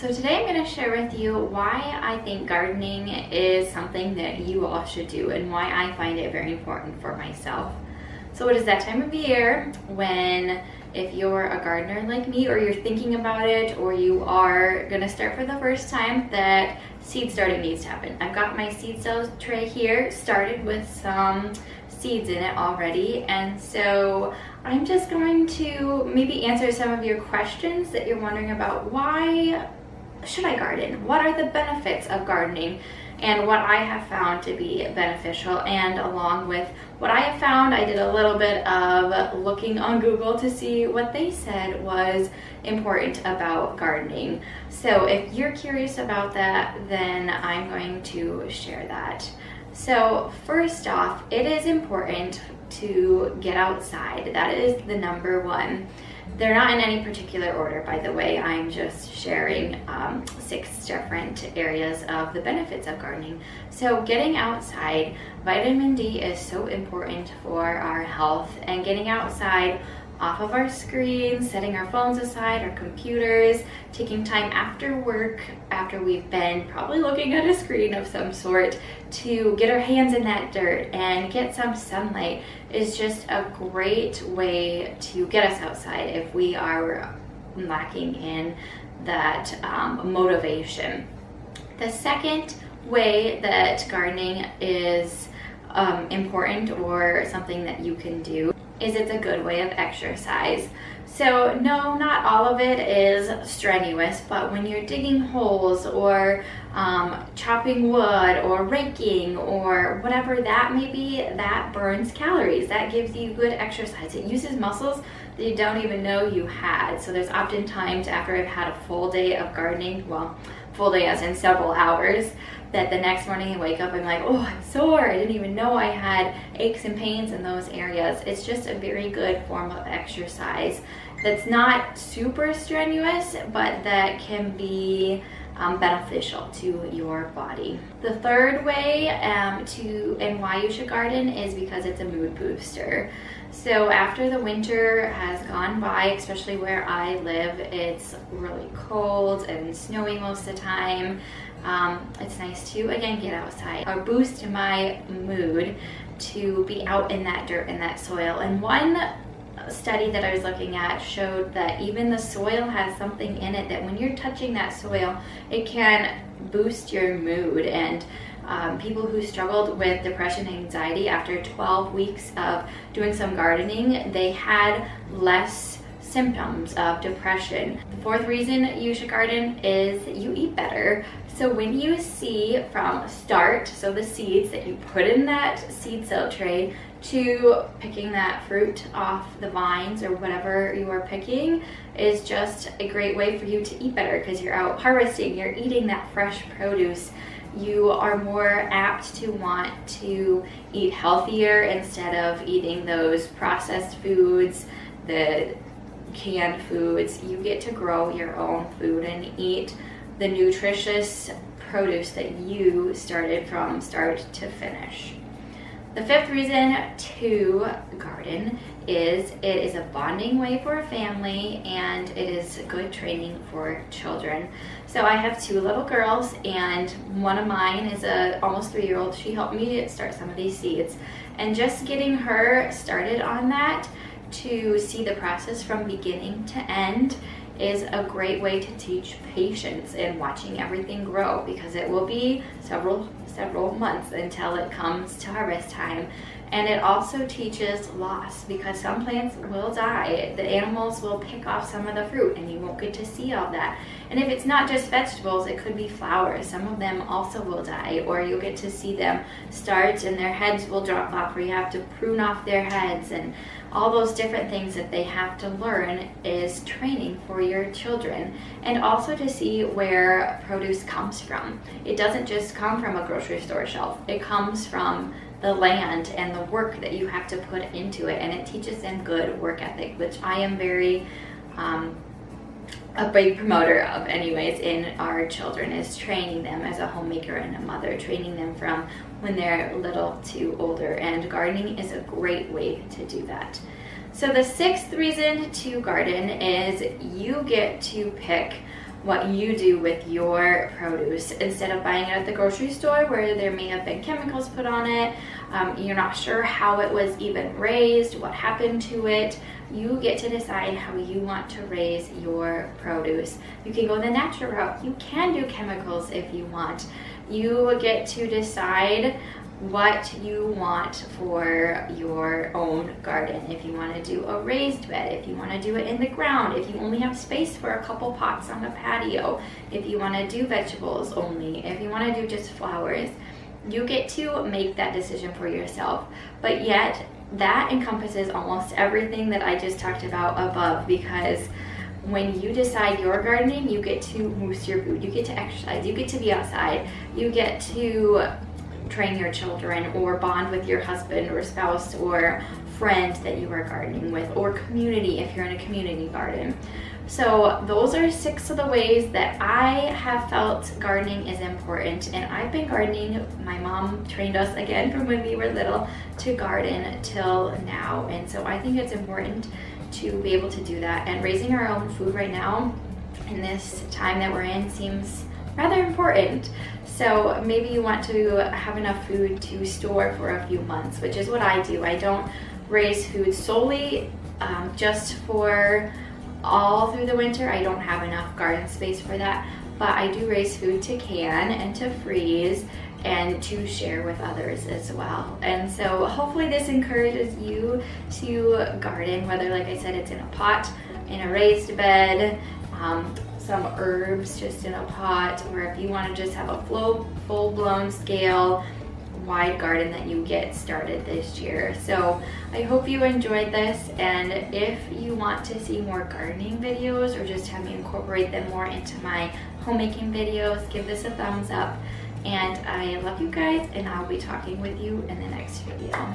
So today I'm going to share with you why I think gardening is something that you all should do and why I find it very important for myself. So it is that time of year when, if you're a gardener like me, or you're thinking about it, or you are going to start for the first time, that seed starting needs to happen. I've got my seed cell tray here started with some seeds in it already, and so I'm just going to maybe answer some of your questions that you're wondering about. Why should I garden? What are the benefits of gardening? And what I have found to be beneficial. And along with what I have found, I did a little bit of looking on Google to see what they said was important about gardening. So if you're curious about that, then I'm going to share that. So first off, it is important to get outside. That is the number one. They're not in any particular order, by the way. I'm just sharing 6 different areas of the benefits of gardening. So getting outside, vitamin D is so important for our health, and getting outside off of our screens, setting our phones aside, our computers, taking time after work, after we've been probably looking at a screen of some sort, to get our hands in that dirt and get some sunlight is just a great way to get us outside if we are lacking in that motivation. The second way that gardening is important, or something that you can do, is it's a good way of exercise. So no, not all of it is strenuous, but when you're digging holes or chopping wood or raking or whatever that may be, that burns calories. That gives you good exercise. It uses muscles that you don't even know you had. So there's oftentimes, after I've had a full day of gardening, well, full day as in several hours, that the next morning I wake up, I'm like, oh, I'm sore. I didn't even know I had aches and pains in those areas. It's just a very good form of exercise that's not super strenuous, but that can be beneficial to your body. The third way and why you should garden is because it's a mood booster. So after the winter has gone by, especially where I live, it's really cold and snowy most of the time. It's nice to, again, get outside or boost my mood to be out in that dirt and that soil. And one study that I was looking at showed that even the soil has something in it, that when you're touching that soil, it can boost your mood. And people who struggled with depression and anxiety, after 12 weeks of doing some gardening, they had less symptoms of depression. The fourth reason you should garden is you eat better. So when you see from start, so the seeds that you put in that seed cell tray, to picking that fruit off the vines or whatever you are picking, is just a great way for you to eat better, because you're out harvesting, you're eating that fresh produce. You are more apt to want to eat healthier instead of eating those processed foods, the canned foods. You get to grow your own food and eat the nutritious produce that you started from start to finish. The fifth reason to garden is it is a bonding way for a family, and it is good training for children. So I have 2 little girls, and one of mine is a almost 3-year-old. She helped me start some of these seeds, and just getting her started on that, to see the process from beginning to end, is a great way to teach patience in watching everything grow, because it will be several months until it comes to harvest time. And it also teaches loss, because some plants will die. The animals will pick off some of the fruit and you won't get to see all that. And if it's not just vegetables, it could be flowers. Some of them also will die, or you'll get to see them start and their heads will drop off, or you have to prune off their heads, and all those different things that they have to learn is training for your children. And also to see where produce comes from. It doesn't just come from a grocery store shelf. It comes from the land and the work that you have to put into it, and it teaches them good work ethic, which I am very a big promoter of anyways in our children, is training them as a homemaker and a mother, training them from when they're little to older, and gardening is a great way to do that. So the 6th reason to garden is you get to pick what you do with your produce instead of buying it at the grocery store where there may have been chemicals put on it. You're not sure how it was even raised, what happened to it. You get to decide how you want to raise your produce. You can go the natural route. You can do chemicals if you want. You get to decide what you want for your own garden. If you want to do a raised bed, if you want to do it in the ground, if you only have space for a couple pots on the patio, if you want to do vegetables only, if you want to do just flowers, you get to make that decision for yourself. But yet that encompasses almost everything that I just talked about above, because when you decide your gardening, you get to boost your food, you get to exercise, you get to be outside, you get to train your children or bond with your husband or spouse or friend that you are gardening with, or community if you're in a community garden. So those are 6 of the ways that I have felt gardening is important, and I've been gardening. My mom trained us again from when we were little to garden till now, and so I think it's important to be able to do that. And raising our own food right now in this time that we're in seems rather important. So maybe you want to have enough food to store for a few months, which is what I do. I don't raise food solely just for all through the winter. I don't have enough garden space for that, but I do raise food to can and to freeze and to share with others as well. And so hopefully this encourages you to garden, whether, like I said, it's in a pot, in a raised bed, some herbs just in a pot, or if you want to just have a full-blown scale wide garden that you get started this year. So I hope you enjoyed this, and if you want to see more gardening videos or just have me incorporate them more into my homemaking videos, give this a thumbs up. And I love you guys, and I'll be talking with you in the next video.